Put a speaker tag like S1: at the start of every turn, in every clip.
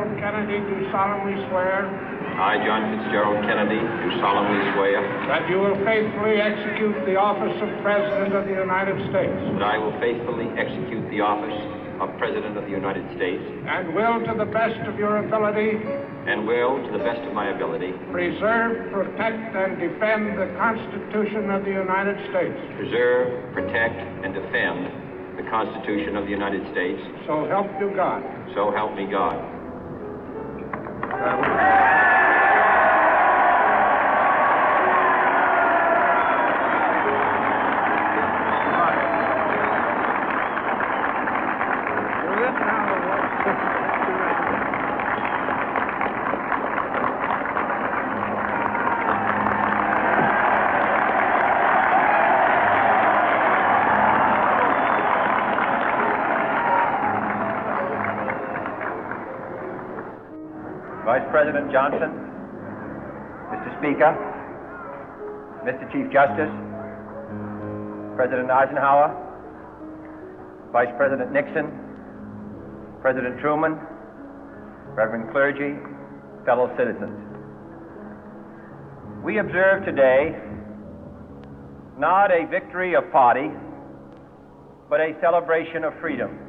S1: Fitzgerald Kennedy, do solemnly swear
S2: I, John Fitzgerald Kennedy, do solemnly swear
S1: that you will faithfully execute the office of President of the United States
S2: that I will faithfully execute the office of President of the United States
S1: and will, to the best of your ability,
S2: and will, to the best of my ability,
S1: preserve, protect, and defend the Constitution of the United States.
S2: preserve, protect, and defend the Constitution of the United States.
S1: So help you God.
S2: So help me God.
S3: Vice President Johnson, Mr. Speaker, Mr. Chief Justice, President Eisenhower, Vice President Nixon, President Truman, Reverend clergy, fellow citizens. We observe today not a victory of party, but a celebration of freedom,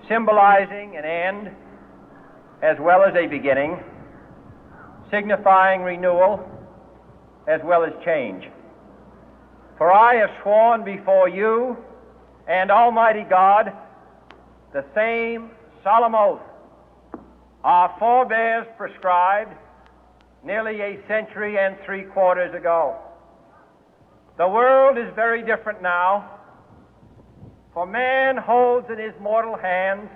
S3: symbolizing an end as well as a beginning, signifying renewal as well as change. For I have sworn before you and Almighty God the same solemn oath our forebears prescribed nearly a century and 3/4 ago. The world is very different now, for man holds in his mortal hands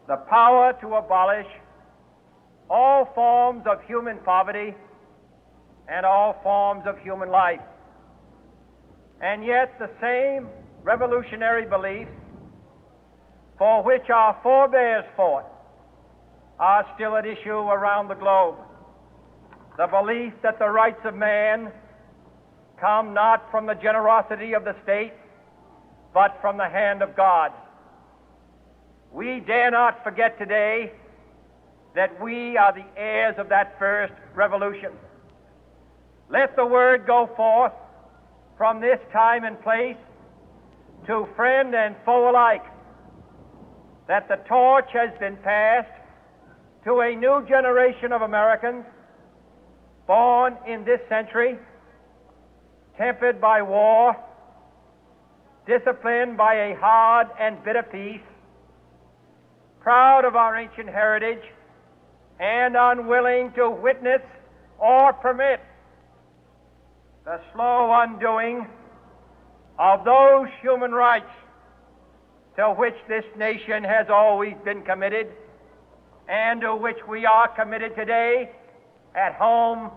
S3: the power to abolish all forms of human poverty and all forms of human life. And yet the same revolutionary beliefs for which our forebears fought are still at issue around the globe. The belief that the rights of man come not from the generosity of the state, but from the hand of God. We dare not forget today that we are the heirs of that first revolution. Let the word go forth from this time and place to friend and foe alike that the torch has been passed to a new generation of Americans born in this century, tempered by war, disciplined by a hard and bitter peace, proud of our ancient heritage, and unwilling to witness or permit the slow undoing of those human rights to which this nation has always been committed and to which we are committed today at home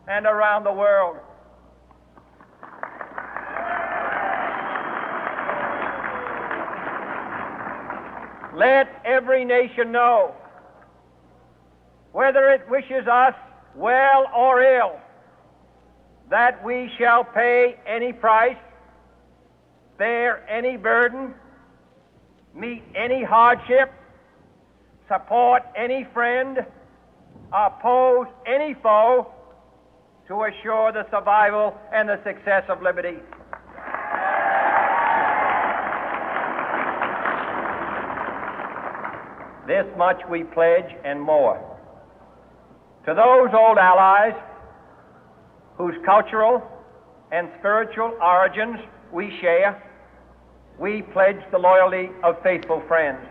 S3: and around the world. Let every nation know, whether it wishes us well or ill, that we shall pay any price, bear any burden, meet any hardship, support any friend, oppose any foe to assure the survival and the success of liberty. This much we pledge and more. To those old allies whose cultural and spiritual origins we share, we pledge the loyalty of faithful friends.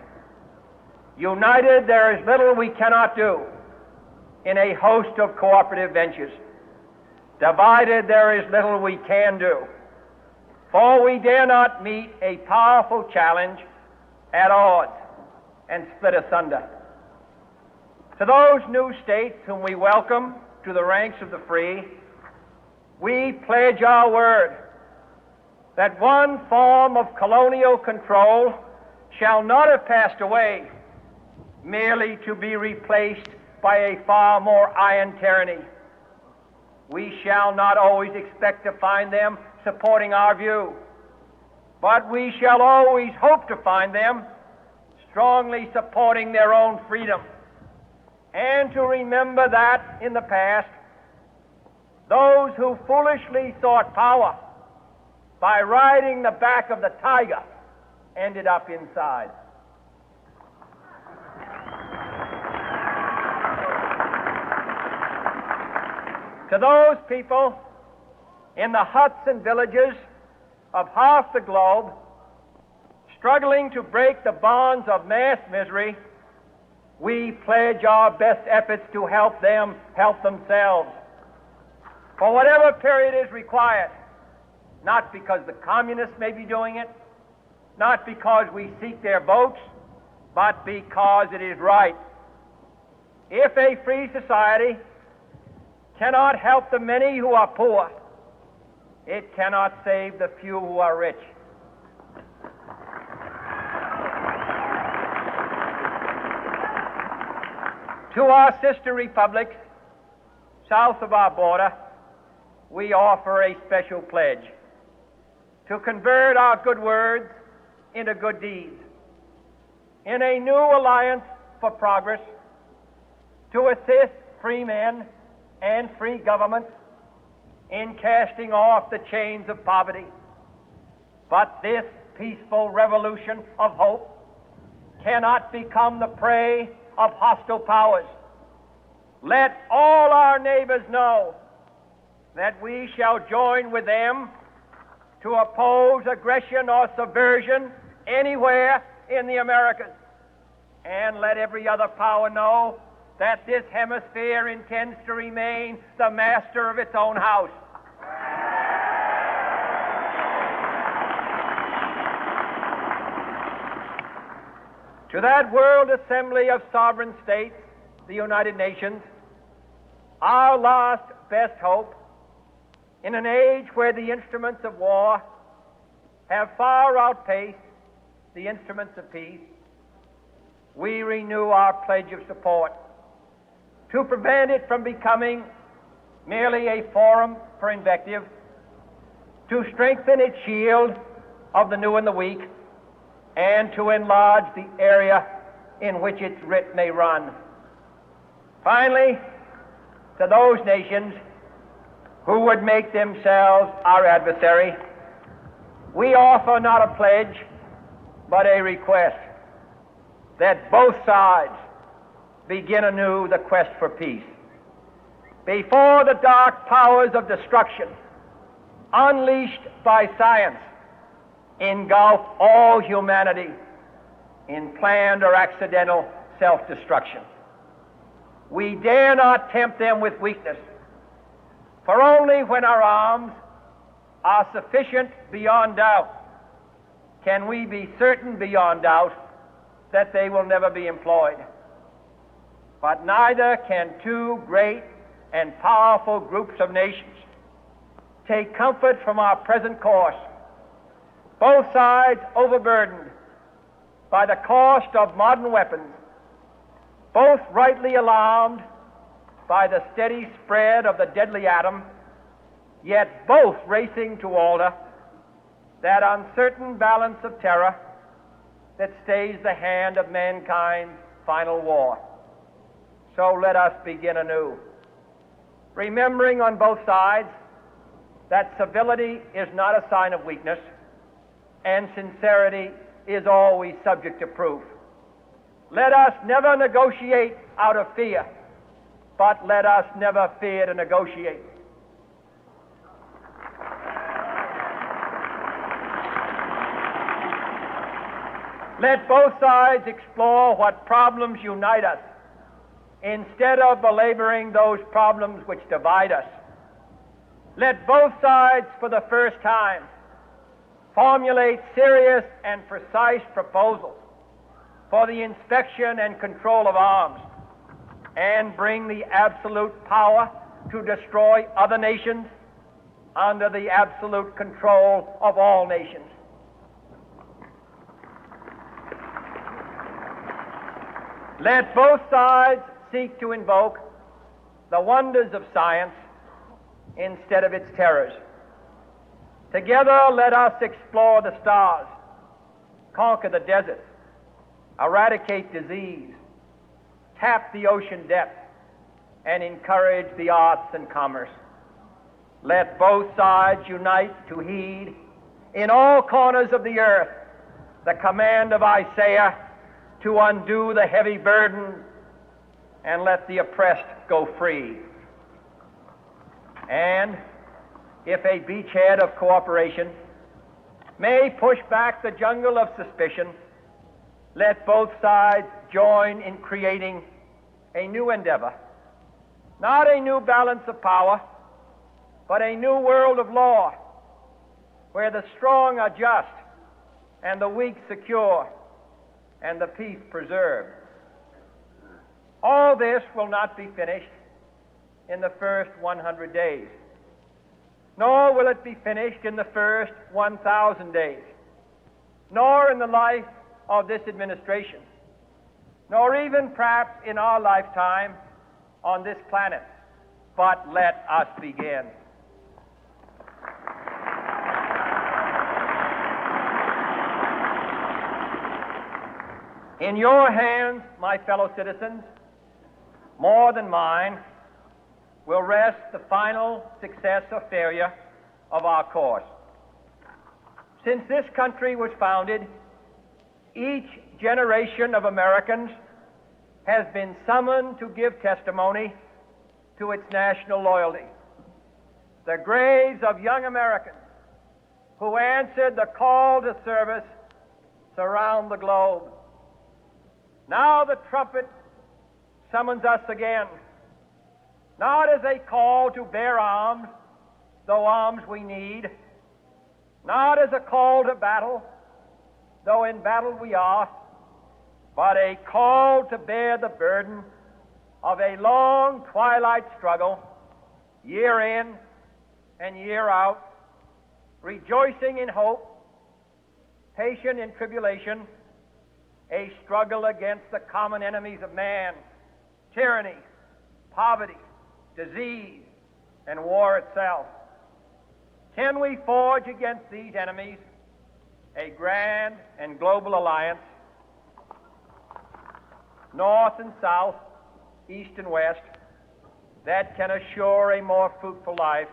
S3: United, there is little we cannot do in a host of cooperative ventures. Divided, there is little we can do, for we dare not meet a powerful challenge at odds and split asunder. To those new states whom we welcome to the ranks of the free, we pledge our word that one form of colonial control shall not have passed away merely to be replaced by a far more iron tyranny. We shall not always expect to find them supporting our view, but we shall always hope to find them strongly supporting their own freedom and to remember that in the past, those who foolishly sought power by riding the back of the tiger ended up inside. To those people in the huts and villages of half the globe struggling to break the bonds of mass misery, we pledge our best efforts to help them help themselves for whatever period is required, not because the communists may be doing it, not because we seek their votes, but because it is right. If a free society cannot help the many who are poor, it cannot save the few who are rich. To our sister republics south of our border, we offer a special pledge to convert our good words into good deeds, in a new alliance for progress, to assist free men and free governments in casting off the chains of poverty. But this peaceful revolution of hope cannot become the prey of hostile powers. Let all our neighbors know that we shall join with them to oppose aggression or subversion anywhere in the Americas. And let every other power know that this hemisphere intends to remain the master of its own house. To that World Assembly of Sovereign States, the United Nations, our last best hope, in an age where the instruments of war have far outpaced the instruments of peace, we renew our pledge of support to prevent it from becoming merely a forum for invective, to strengthen its shield of the new and the weak, and to enlarge the area in which its writ may run. Finally, to those nations who would make themselves our adversary, we offer not a pledge, but a request that both sides begin anew the quest for peace. Before the dark powers of destruction, unleashed by science, engulf all humanity in planned or accidental self-destruction, we dare not tempt them with weakness, for only when our arms are sufficient beyond doubt can we be certain beyond doubt that they will never be employed. But neither can two great and powerful groups of nations take comfort from our present course, both sides overburdened by the cost of modern weapons, both rightly alarmed by the steady spread of the deadly atom, yet both racing to alter that uncertain balance of terror that stays the hand of mankind's final war. So let us begin anew, remembering on both sides that civility is not a sign of weakness, and sincerity is always subject to proof. Let us never negotiate out of fear, but let us never fear to negotiate. Let both sides explore what problems unite us, instead of belaboring those problems which divide us. Let both sides, for the first time, formulate serious and precise proposals for the inspection and control of arms, and bring the absolute power to destroy other nations under the absolute control of all nations. Let both sides seek to invoke the wonders of science instead of its terrors. Together, let us explore the stars, conquer the deserts, eradicate disease, tap the ocean depth, and encourage the arts and commerce. Let both sides unite to heed in all corners of the earth the command of Isaiah to undo the heavy burden and let the oppressed go free. And if a beachhead of cooperation may push back the jungle of suspicion, let both sides join in creating a new endeavor, not a new balance of power, but a new world of law, where the strong are just and the weak secure and the peace preserved. All this will not be finished in the first 100 days, nor will it be finished in the first 1,000 days, nor in the life of this administration, nor even perhaps in our lifetime on this planet. But let us begin. In your hands, my fellow citizens, more than mine, will rest the final success or failure of our course. Since this country was founded, each generation of Americans has been summoned to give testimony to its national loyalty. The graves of young Americans who answered the call to service surround the globe. Now the trumpet summons us again, not as a call to bear arms, though arms we need, not as a call to battle, though in battle we are, but a call to bear the burden of a long twilight struggle, year in and year out, rejoicing in hope, patient in tribulation, a struggle against the common enemies of man, tyranny, poverty, disease, and war itself. Can we forge against these enemies a grand and global alliance, north and south, east and west, that can assure a more fruitful life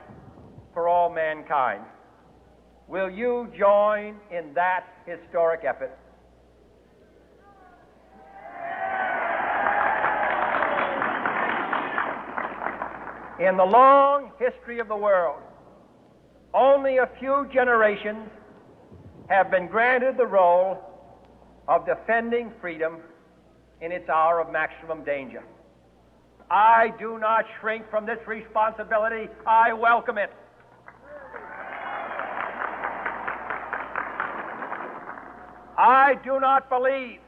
S3: for all mankind? Will you join in that historic effort? In the long history of the world, only a few generations have been granted the role of defending freedom in its hour of maximum danger. I do not shrink from this responsibility. I welcome it. I do not believe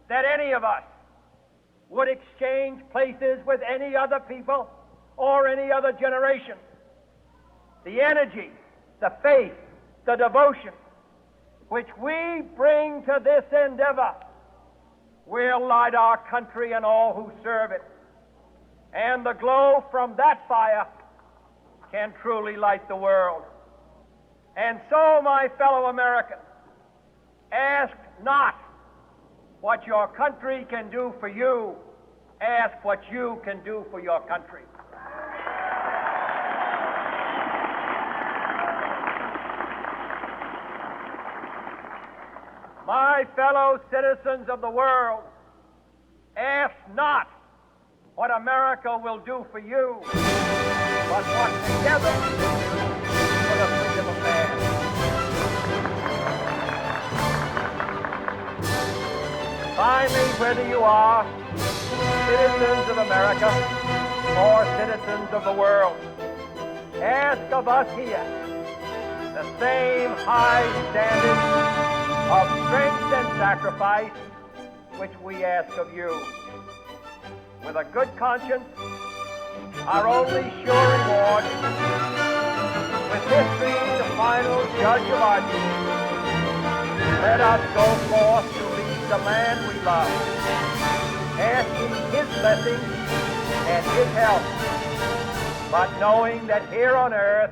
S3: that any of us would exchange places with any other people or any other generation. The energy, the faith, the devotion which we bring to this endeavor will light our country and all who serve it. And the glow from that fire can truly light the world. And so, my fellow Americans, ask not what your country can do for you, ask what you can do for your country. My fellow citizens of the world, ask not what America will do for you, but what together we will do for the freedom of man. Finally, whether you are citizens of America or citizens of the world, ask of us here the same high standard of strength and sacrifice which we ask of you. With a good conscience, our only sure reward, with history the final judge of our deeds, let us go forth to lead the land we love, asking his blessing and his help, but knowing that here on earth,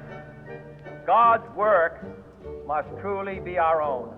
S3: God's work must truly be our own.